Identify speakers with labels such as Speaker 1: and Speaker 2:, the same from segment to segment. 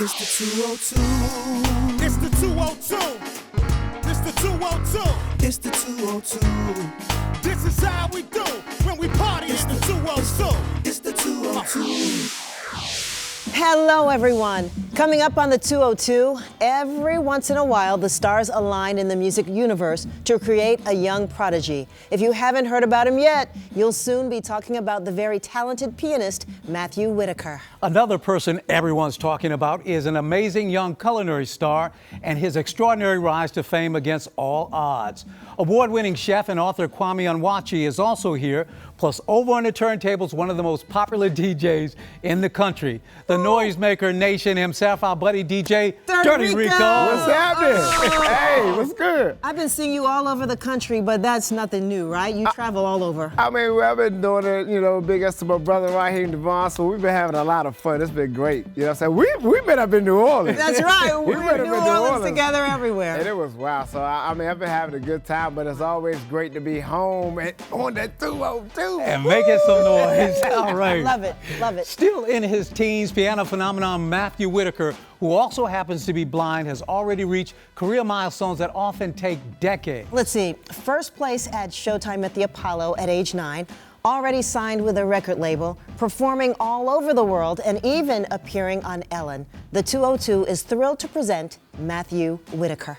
Speaker 1: It's the 202.
Speaker 2: It's the 202. It's the 202.
Speaker 1: It's the 202.
Speaker 2: This is how we do when we party in the 202.
Speaker 1: It's the 202.
Speaker 3: Hello, everyone. Coming up on the 202, every once in a while, the stars align in the music universe to create a young prodigy. If you haven't heard about him yet, you'll soon be talking about the very talented pianist, Matthew Whitaker.
Speaker 4: Another person everyone's talking about is an amazing young culinary star and his extraordinary rise to fame against all odds. Award-winning chef and author Kwame Onwuachi is also here, plus over on the turntables, one of the most popular DJs in the country, the noisemaker nation himself, our buddy DJ Dirty Rico.
Speaker 5: What's happening? Hey, what's good?
Speaker 3: I've been seeing you all over the country, but that's nothing new, right? You travel all over.
Speaker 5: I mean, I've been doing it, big ups to my brother right here in Devon, so we've been having a lot of fun. It's been great. You know what I'm saying? We've been up in New Orleans.
Speaker 3: That's right.
Speaker 5: We've
Speaker 3: We're
Speaker 5: been
Speaker 3: in New Orleans together everywhere.
Speaker 5: And it was wow. So, I've been having a good time, but it's always great to be home and on that 202.
Speaker 4: And making some noise. All right.
Speaker 3: Love it. Love it.
Speaker 4: Still in his teens, piano phenomenon Matthew Whitaker, who also happens to be blind, has already reached career milestones that often take decades.
Speaker 3: Let's see. First place at Showtime at the Apollo at age 9. Already signed with a record label, performing all over the world, and even appearing on Ellen. The 202 is thrilled to present Matthew Whitaker.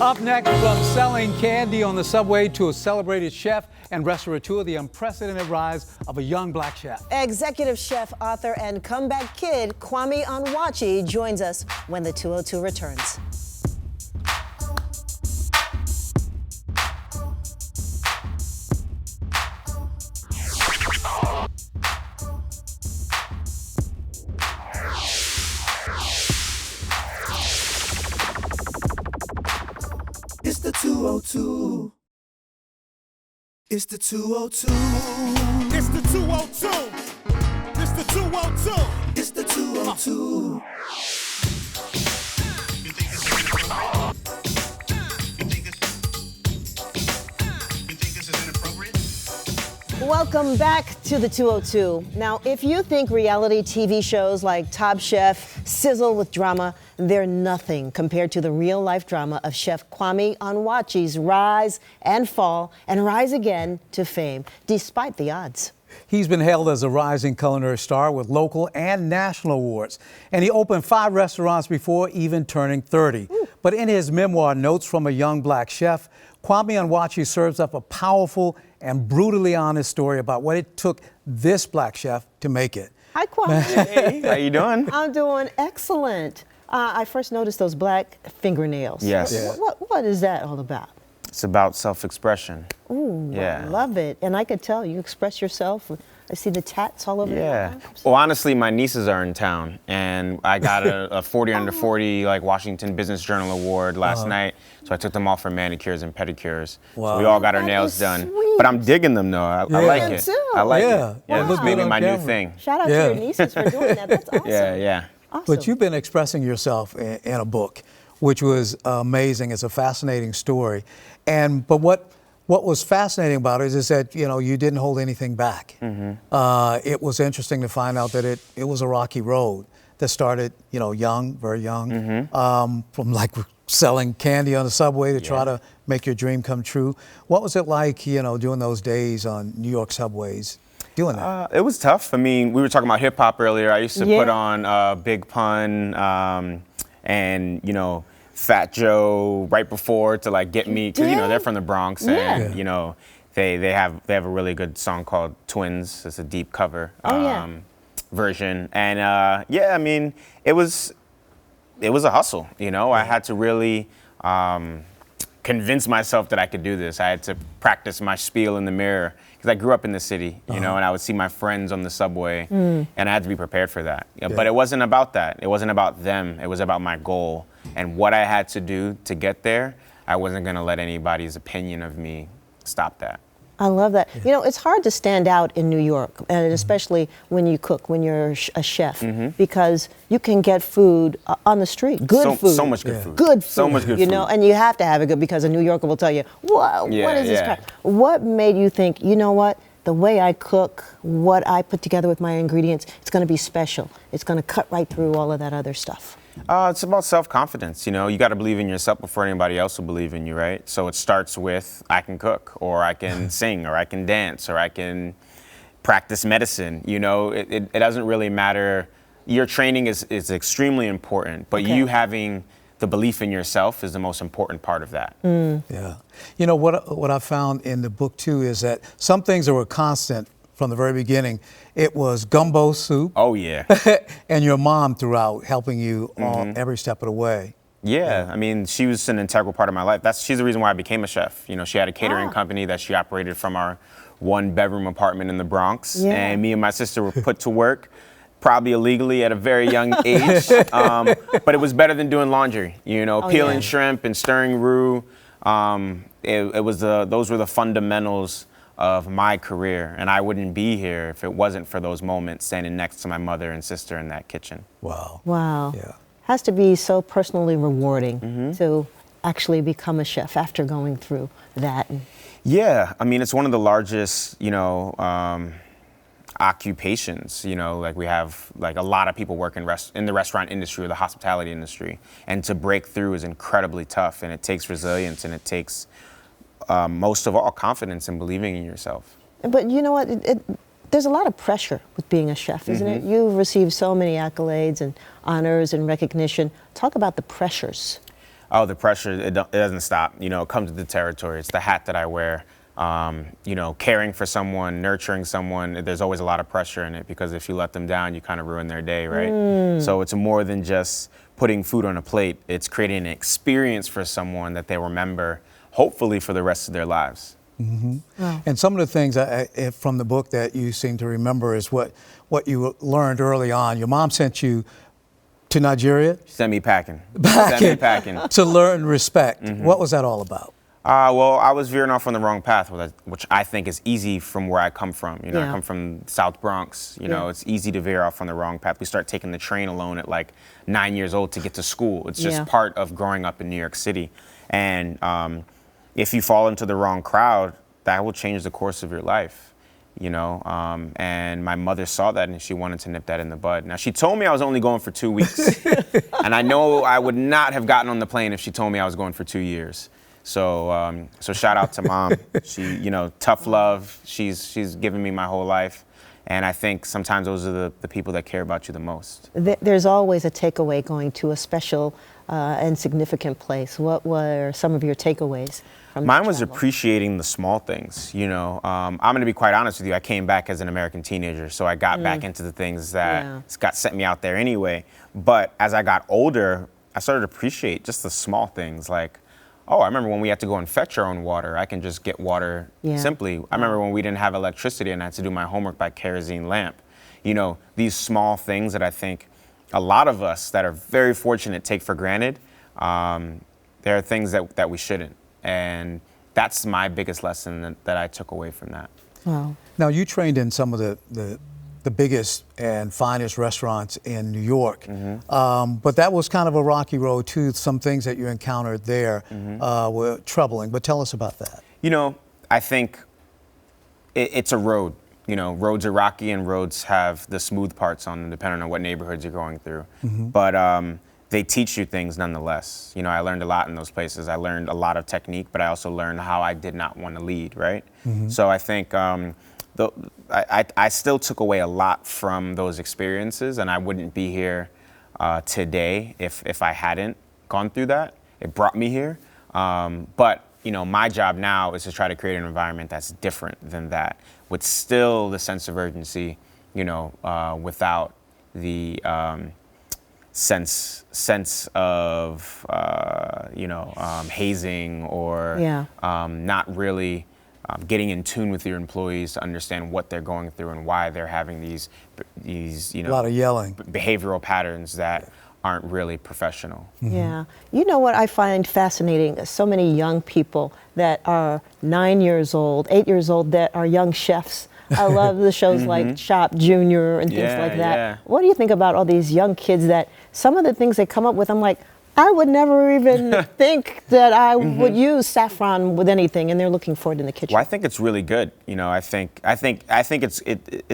Speaker 4: Up next, from selling candy on the subway to a celebrated chef and restaurateur, the unprecedented rise of a young black chef.
Speaker 3: Executive chef, author, and comeback kid Kwame Onwuachi joins us when the 202 returns.
Speaker 1: It's the 202. It's the 202.
Speaker 2: It's the 202. It's the 202.
Speaker 1: It's the 202.
Speaker 3: Welcome back to the 202. Now, if you think reality TV shows like Top Chef sizzle with drama, they're nothing compared to the real-life drama of Chef Kwame Onwuachi's rise and fall and rise again to fame, despite the odds.
Speaker 4: He's been hailed as a rising culinary star with local and national awards. And he opened 5 restaurants before even turning 30. But in his memoir, Notes from a Young Black Chef, Kwame Onwuachi serves up a powerful and brutally honest story about what it took this black chef to make it.
Speaker 3: Hi, Kwame.
Speaker 6: Hey, how you doing?
Speaker 3: I'm doing excellent. I first noticed those black fingernails.
Speaker 6: Yes.
Speaker 4: Yeah.
Speaker 3: What is that all about?
Speaker 6: It's about self-expression.
Speaker 3: Ooh,
Speaker 6: Yeah.
Speaker 3: I love it. And I could tell you express yourself. I see the tats all over your
Speaker 6: Yeah.
Speaker 3: arms.
Speaker 6: Well, honestly, my nieces are in town, and I got a 40 under 40 like Washington Business Journal award last night. So I took them all for manicures and pedicures.
Speaker 4: Wow.
Speaker 6: So we all got our
Speaker 3: That
Speaker 6: nails
Speaker 3: is
Speaker 6: done.
Speaker 3: sweet.
Speaker 6: But I'm digging them though. I like
Speaker 3: Yeah,
Speaker 6: it.
Speaker 3: too.
Speaker 6: I like
Speaker 4: Yeah.
Speaker 6: it. Yeah,
Speaker 4: Wow.
Speaker 6: this is maybe
Speaker 4: Look
Speaker 6: my
Speaker 4: good on
Speaker 6: new
Speaker 4: camera.
Speaker 6: thing.
Speaker 3: Shout out
Speaker 4: Yeah.
Speaker 3: to your nieces for doing that. That's awesome.
Speaker 6: Yeah.
Speaker 3: Awesome.
Speaker 4: But you've been expressing yourself in a book, which was amazing. It's a fascinating story. But what was fascinating about it is that, you know, you didn't hold anything back. It was interesting to find out that it was a rocky road that started, you know, young, very young, from like selling candy on the subway to try to make your dream come true. What was it like, you know, doing those days on New York subways, doing that?
Speaker 6: It was tough. I mean, we were talking about hip hop earlier. I used to
Speaker 3: Yeah.
Speaker 6: put on Big Pun and, you know, Fat Joe right before to like get me, because, you know, they're from the Bronx and, you know, they have a really good song called Twins. It's a deep cover version. And yeah, I mean, it was a hustle, you know. I had to really convince myself that I could do this. I had to practice my spiel in the mirror because I grew up in the city, you know, and I would see my friends on the subway and I had to be prepared for that. But it wasn't about that. It wasn't about them. It was about my goal and what I had to do to get there. I wasn't going to let anybody's opinion of me stop that.
Speaker 3: I love that. You know, it's hard to stand out in New York, and especially when you cook, when you're a chef, because you can get food on the street, good food.
Speaker 6: So much good food.
Speaker 3: Good food.
Speaker 6: So much good
Speaker 3: you
Speaker 6: food.
Speaker 3: know, and you have to have it good because a New Yorker will tell you, what is this crap? What made you think, you know what, the way I cook, what I put together with my ingredients, it's going to be special. It's going to cut right through all of that other stuff.
Speaker 6: It's about self-confidence, you know. You got to believe in yourself before anybody else will believe in you, right? So it starts with I can cook, or I can sing, or I can dance, or I can practice medicine. You know, it doesn't really matter. Your training is extremely important, but you having the belief in yourself is the most important part of that.
Speaker 4: Yeah. You know, what I found in the book, too, is that some things that were constant from the very beginning, it was gumbo soup.
Speaker 6: Oh, yeah.
Speaker 4: And your mom throughout helping you on every step of the way.
Speaker 6: Yeah, I mean, she was an integral part of my life. She's the reason why I became a chef. You know, she had a catering company that she operated from our 1-bedroom apartment in the Bronx.
Speaker 3: Yeah.
Speaker 6: And me and my sister were put to work, probably illegally at a very young age. But it was better than doing laundry, you know, peeling shrimp and stirring roux. Those were the fundamentals of my career, and I wouldn't be here if it wasn't for those moments standing next to my mother and sister in that kitchen.
Speaker 4: Wow.
Speaker 3: Wow.
Speaker 4: Yeah.
Speaker 3: Has to be so personally rewarding to actually become a chef after going through that.
Speaker 6: Yeah, I mean, it's one of the largest, you know, occupations, you know, like we have like a lot of people work in the restaurant industry or the hospitality industry, and to break through is incredibly tough, and it takes resilience, and it takes most of all confidence in believing in yourself.
Speaker 3: But you know what, there's a lot of pressure with being a chef, isn't it? You've received so many accolades and honors and recognition. Talk about the pressures.
Speaker 6: Oh, the pressure, it doesn't stop. You know, it comes with the territory. It's the hat that I wear. You know, caring for someone, nurturing someone, there's always a lot of pressure in it, because if you let them down, you kind of ruin their day, right? So it's more than just putting food on a plate. It's creating an experience for someone that they remember, hopefully for the rest of their lives.
Speaker 4: Wow. And some of the things from the book that you seem to remember is what you learned early on. Your mom sent you to Nigeria?
Speaker 6: She sent me packing. Sent me packing.
Speaker 4: To learn respect. What was that all about?
Speaker 6: Well, I was veering off on the wrong path, which I think is easy from where I come from. You know, I come from South Bronx. You know, it's easy to veer off on the wrong path. We start taking the train alone at like 9 years old to get to school. It's just part of growing up in New York City. And if you fall into the wrong crowd, that will change the course of your life. You know, and my mother saw that and she wanted to nip that in the bud. Now, she told me I was only going for 2 weeks. And I know I would not have gotten on the plane if she told me I was going for 2 years. So, so shout out to Mom. She, you know, tough love. She's given me my whole life. And I think sometimes those are the people that care about you the most.
Speaker 3: There's always a takeaway going to a special and significant place. What were some of your takeaways from
Speaker 6: Mine was
Speaker 3: travel?
Speaker 6: appreciating the small things. You know, I'm going to be quite honest with you. I came back as an American teenager, so I got back into the things that sent me out there anyway. But as I got older, I started to appreciate just the small things, like, oh, I remember when we had to go and fetch our own water. I can just get water simply. I remember when we didn't have electricity and I had to do my homework by kerosene lamp. You know, these small things that I think a lot of us that are very fortunate take for granted. There are things that we shouldn't. And that's my biggest lesson that I took away from that.
Speaker 3: Wow.
Speaker 4: Now, you trained in some of the biggest and finest restaurants in New York, but that was kind of a rocky road too. Some things that you encountered there were troubling, but tell us about that.
Speaker 6: You know, I think it's a road. You know, roads are rocky and roads have the smooth parts on them depending on what neighborhoods you're going through. But they teach you things nonetheless. You know, I learned a lot in those places. I learned a lot of technique, but I also learned how I did not want to lead, right? So I think I still took away a lot from those experiences, and I wouldn't be here today if I hadn't gone through that. It brought me here. But, you know, my job now is to try to create an environment that's different than that, with still the sense of urgency, you know, without the sense of, you know, hazing or not really getting in tune with your employees to understand what they're going through and why they're having these you know,
Speaker 4: a lot of yelling,
Speaker 6: behavioral patterns that aren't really professional.
Speaker 3: Yeah. You know what I find fascinating? So many young people that are 9 years old, 8 years old, that are young chefs. I love the shows like Shop Junior and things like that. What do you think about all these young kids that some of the things they come up with, I'm like, I would never even think that I would use saffron with anything, and they're looking for it in the kitchen.
Speaker 6: Well, I think it's really good. You know, I think it's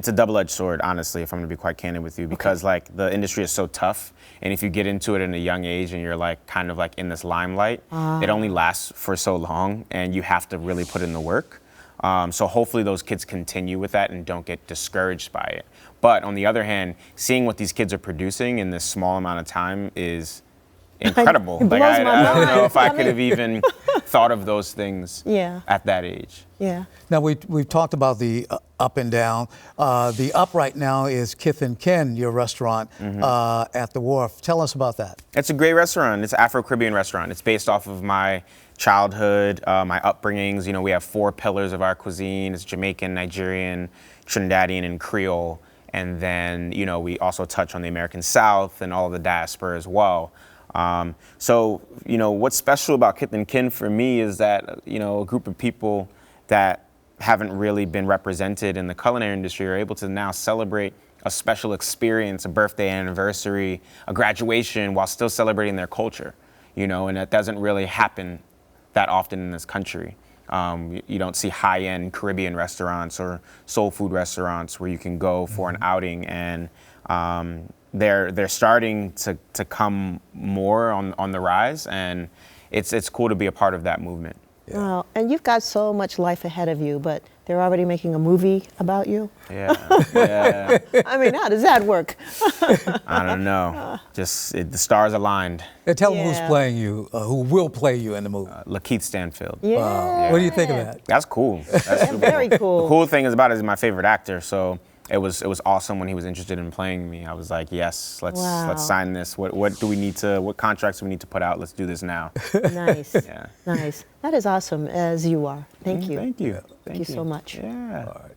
Speaker 6: a double-edged sword, honestly, if I'm going to be quite candid with you, because like the industry is so tough, and if you get into it at a young age and you're like kind of like in this limelight, it only lasts for so long, and you have to really put in the work. So hopefully those kids continue with that and don't get discouraged by it. But on the other hand, seeing what these kids are producing in this small amount of time is incredible.
Speaker 3: It blows
Speaker 6: like
Speaker 3: my
Speaker 6: I don't know
Speaker 3: mind.
Speaker 6: if I could have even thought of those things at that age.
Speaker 3: Yeah.
Speaker 4: Now we've talked about the up and down. The up right now is Kith and Kin, your restaurant at the Wharf. Tell us about that.
Speaker 6: It's a great restaurant. It's an Afro-Caribbean restaurant. It's based off of my childhood, my upbringings. You know, we have 4 pillars of our cuisine. It's Jamaican, Nigerian, Trinidadian, and Creole. And then, you know, we also touch on the American South and all of the diaspora as well. So, you know, what's special about Kith and Kin for me is that, you know, a group of people that haven't really been represented in the culinary industry are able to now celebrate a special experience, a birthday anniversary, a graduation, while still celebrating their culture, you know, and that doesn't really happen that often in this country. You don't see high-end Caribbean restaurants or soul food restaurants where you can go for an outing, and they're starting to come more on the rise, and it's cool to be a part of that movement.
Speaker 3: Well, and you've got so much life ahead of you, but they're already making a movie about you?
Speaker 6: Yeah, yeah.
Speaker 3: I mean, how does that work?
Speaker 6: I don't know. Just the stars aligned.
Speaker 4: And tell them
Speaker 3: Yeah.
Speaker 4: who's playing you, who will play you in the movie.
Speaker 6: Lakeith Stanfield.
Speaker 3: Yeah.
Speaker 4: What do you think of that?
Speaker 6: That's cool. That's super
Speaker 3: Very cool.
Speaker 6: The cool thing is about it is my favorite actor, so it was awesome when he was interested in playing me. I was like, yes, let's sign this. What do we need to? What contracts do we need to put out? Let's do this now.
Speaker 3: Nice.
Speaker 6: Yeah.
Speaker 3: Nice. That is awesome, as you are. Thank you.
Speaker 6: Thank you.
Speaker 3: Thank you so much.
Speaker 6: Yeah.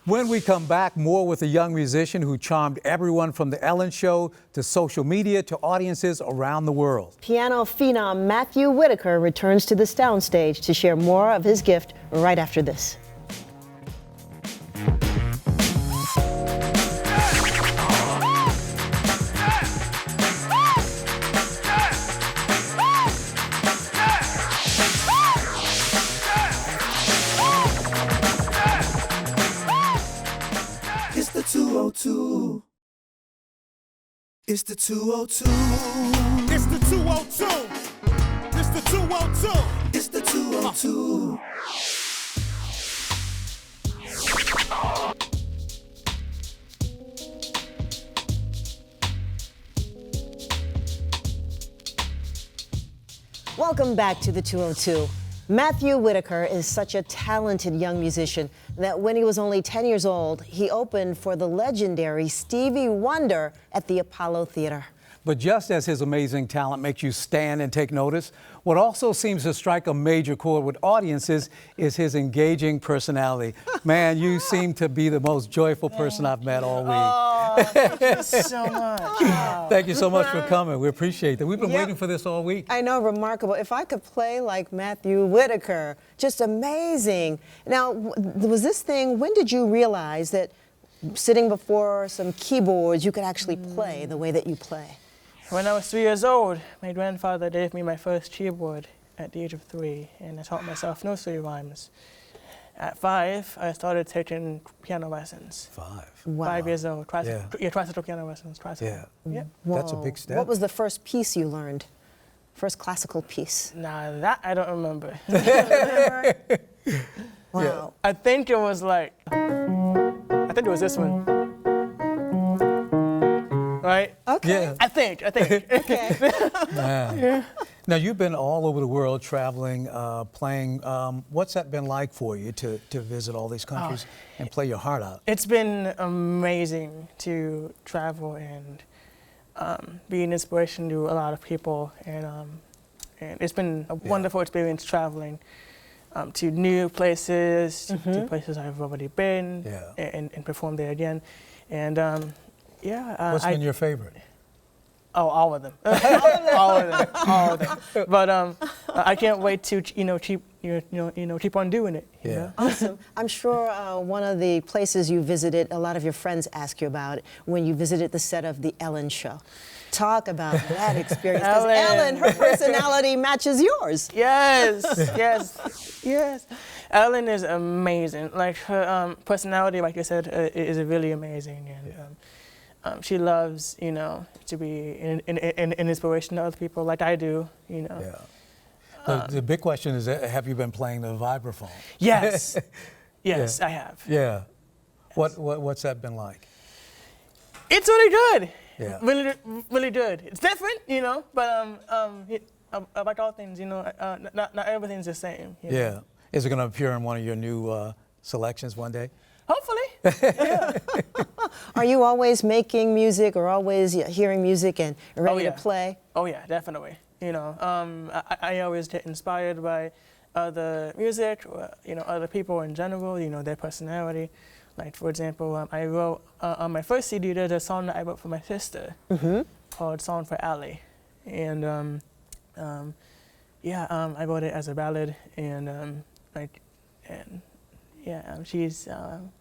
Speaker 4: When we come back, more with a young musician who charmed everyone from The Ellen Show to social media to audiences around the world.
Speaker 3: Piano phenom Matthew Whitaker returns to the soundstage to share more of his gift right after this.
Speaker 1: It's the 202. It's the 202.
Speaker 2: It's the 202. It's the 202.
Speaker 1: It's the 202.
Speaker 3: Welcome back to the 202. Matthew Whitaker is such a talented young musician that when he was only 10 years old, he opened for the legendary Stevie Wonder at the Apollo Theater.
Speaker 4: But just as his amazing talent makes you stand and take notice, what also seems to strike a major chord with audiences is his engaging personality. Man, you seem to be the most joyful person I've met all week.
Speaker 7: Thank you so much.
Speaker 4: Thank you so much for coming. We appreciate that. We've been waiting for this all week.
Speaker 3: I know, remarkable. If I could play like Matthew Whitaker, just amazing. Now, was this thing, when did you realize that sitting before some keyboards, you could actually play the way that you play?
Speaker 7: When I was 3 years old, my grandfather gave me my first keyboard at the age of 3, and I taught myself nursery rhymes. At 5, I started taking piano lessons.
Speaker 4: 5.
Speaker 3: Wow.
Speaker 7: 5 years old.
Speaker 4: Yeah.
Speaker 7: Classical piano lessons. Classical.
Speaker 4: Yeah.
Speaker 7: Yep.
Speaker 4: That's a
Speaker 3: Whoa.
Speaker 4: big step.
Speaker 3: What was the first piece you learned? First classical piece?
Speaker 7: Nah, that I don't remember.
Speaker 3: Wow.
Speaker 7: I think it was this one. Right?
Speaker 3: Okay.
Speaker 4: Yeah.
Speaker 7: I think.
Speaker 3: Okay.
Speaker 4: Man. Now, you've been all over the world traveling, playing. What's that been like for you to visit all these countries and play your heart out?
Speaker 7: It's been amazing to travel and be an inspiration to a lot of people, and it's been a wonderful experience traveling to new places, to places I've already been, and performed there again. And
Speaker 4: What's been your favorite?
Speaker 7: Oh, all of them. all of them. But I can't wait to keep on doing it. you know?
Speaker 3: Awesome. I'm sure one of the places you visited, a lot of your friends ask you about it when you visited the set of The Ellen Show. Talk about that experience. Because Ellen, her personality matches yours.
Speaker 7: Yes. Ellen is amazing. Like her personality, like I said, is really amazing. And she loves, to be an inspiration to other people, like I do.
Speaker 4: Yeah. The big question is, have you been playing the vibraphone?
Speaker 7: Yes. Yes, I have.
Speaker 4: Yeah. What's that been like?
Speaker 7: It's really good.
Speaker 4: Yeah.
Speaker 7: Really good. It's different, but like all things, not everything's the same.
Speaker 4: Yeah. Is it going to appear in one of your new selections one day?
Speaker 7: Hopefully.
Speaker 3: Are you always making music or always hearing music and ready to play?
Speaker 7: Oh yeah, definitely. I always get inspired by other music, other people in general, their personality. Like, for example, I wrote, on my first CD, there's a song that I wrote for my sister called Song for Ali. And I wrote it as a ballad, and she's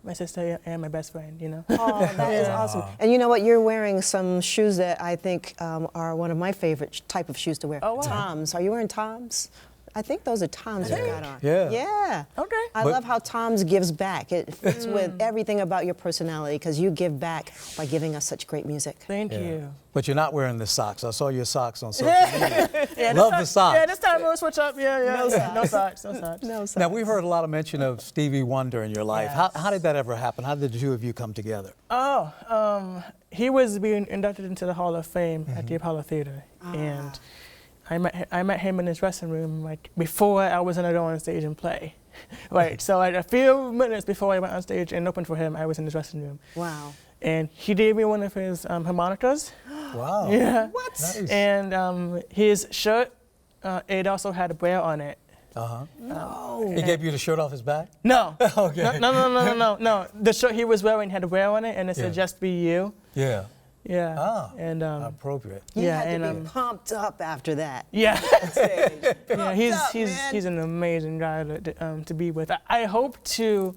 Speaker 7: my sister and my best friend,
Speaker 3: Oh, that is awesome. And you know what? You're wearing some shoes that I think are one of my favorite type of shoes to wear.
Speaker 7: Oh, wow.
Speaker 3: Toms. Are you wearing Toms? I think those are Tom's you got on.
Speaker 4: Yeah.
Speaker 3: Yeah.
Speaker 7: Okay.
Speaker 3: I love how Tom's gives back. It fits with everything about your personality because you give back by giving us such great music.
Speaker 7: Thank you.
Speaker 4: But you're not wearing the socks. I saw your socks on social media.
Speaker 7: Yeah,
Speaker 4: Love the socks.
Speaker 7: Yeah, this time we'll switch up. Yeah.
Speaker 3: No socks.
Speaker 7: No socks. No socks.
Speaker 3: No socks.
Speaker 4: Now, we've heard a lot of mention of Stevie Wonder in your life.
Speaker 7: Yes.
Speaker 4: How did that ever happen? How did the two of you come together?
Speaker 7: Oh, he was being inducted into the Hall of Fame at the Apollo Theater, and I met him in his dressing room like before I was gonna go on stage and play. Right, so like, a few minutes before I went on stage and opened for him, I was in his dressing room.
Speaker 3: Wow.
Speaker 7: And he gave me one of his harmonicas.
Speaker 4: Wow.
Speaker 7: Yeah.
Speaker 3: What?
Speaker 4: Nice.
Speaker 7: And his shirt, it also had a braille on it.
Speaker 3: No.
Speaker 4: He gave you the shirt off his back?
Speaker 7: No.
Speaker 4: Okay.
Speaker 7: No. The shirt he was wearing had a braille on it, and it said "Just Be You."
Speaker 4: Yeah.
Speaker 7: Yeah.
Speaker 4: Ah.
Speaker 7: And
Speaker 4: Appropriate.
Speaker 3: You
Speaker 7: yeah,
Speaker 3: had to
Speaker 7: and
Speaker 3: be pumped up after that.
Speaker 7: yeah.
Speaker 3: Stage.
Speaker 7: Yeah, he's
Speaker 3: Pumped up, man.
Speaker 7: he's an amazing guy to be with. I hope to,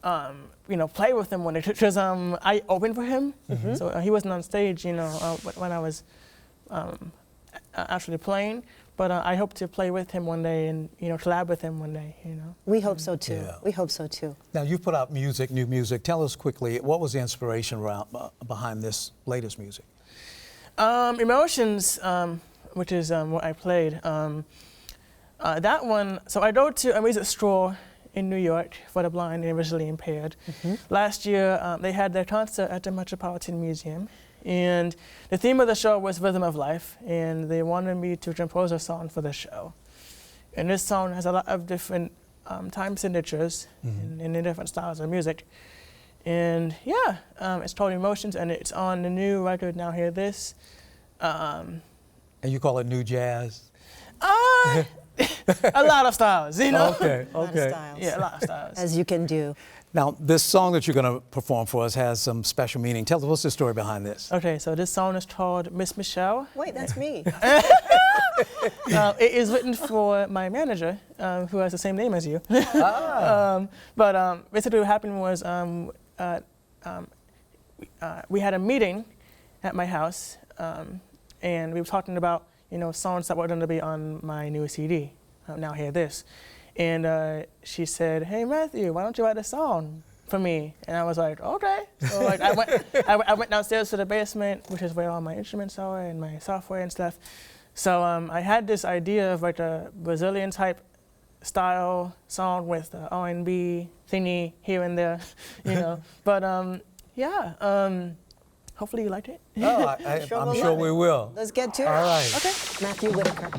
Speaker 7: play with him one day because I opened for him, so he wasn't on stage, when I was actually playing. But I hope to play with him one day and collab with him one day.
Speaker 3: We hope so too.
Speaker 4: Yeah.
Speaker 3: We hope so too.
Speaker 4: Now, you put out new music. Tell us quickly, what was the inspiration behind this latest music?
Speaker 7: Emotions, which is what I played. That one, so I go to a music store in New York for the blind and visually impaired. Last year, they had their concert at the Metropolitan Museum. And the theme of the show was Rhythm of Life, and they wanted me to compose a song for the show. And this song has a lot of different time signatures and in different styles of music. And yeah, it's called Emotions, and it's on the new record, Now Hear This.
Speaker 4: And you call it new jazz?
Speaker 7: A lot of styles,
Speaker 4: Okay,
Speaker 3: A lot of
Speaker 4: okay.
Speaker 3: styles.
Speaker 7: Yeah, a lot of styles.
Speaker 3: As you can do.
Speaker 4: Now, this song that you're going to perform for us has some special meaning. Tell us, what's the story behind this?
Speaker 7: Okay, so this song is called Miss Michelle.
Speaker 3: Wait, that's me.
Speaker 7: It is written for my manager, who has the same name as you. But basically what happened was we had a meeting at my house, and we were talking about songs that were going to be on my new CD, Now Hear This. And she said, "Hey Matthew, why don't you write a song for me?" And I was like, "Okay." So like I went downstairs to the basement, which is where all my instruments are and my software and stuff. So I had this idea of like a Brazilian type style song with the R&B thingy here and there, But hopefully you liked it.
Speaker 4: Oh, I'm sure we will.
Speaker 3: Let's get to it.
Speaker 4: All right.
Speaker 7: Okay.
Speaker 3: Matthew Whitaker.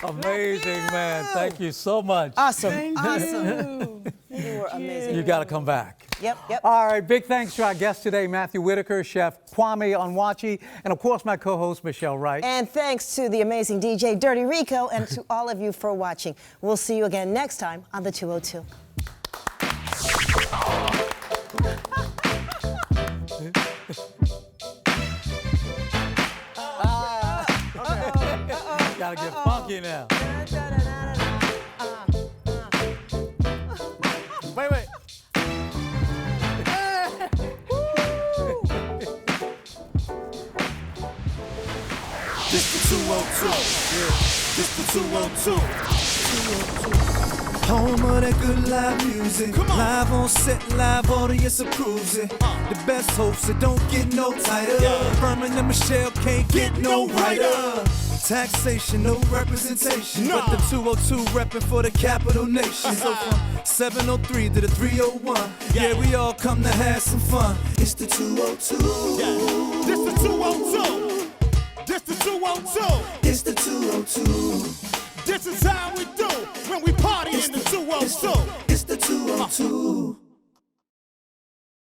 Speaker 4: Amazing, man. Thank you so much.
Speaker 3: Awesome. Awesome. You were amazing.
Speaker 4: You got to come back.
Speaker 3: Yep.
Speaker 4: All right, big thanks to our guests today, Matthew Whitaker, Chef Kwame Onwuachi, and of course my co-host, Michelle Wright.
Speaker 3: And thanks to the amazing DJ Dirty Rico and to all of you for watching. We'll see you again next time on the 202.
Speaker 4: Gotta get funky now.
Speaker 2: Wait.
Speaker 1: This the 202. This the 202. Home of that good live music. Live on set, live audience approves it. The best hosts that don't get no tighter. Herman and Michelle can't get no righter. Taxation, no representation. But the 202 repping for the capital nation. So from 703 to the 301. Yeah, we all come to have some fun. It's the 202.
Speaker 2: This the 202. This the 202.
Speaker 1: It's the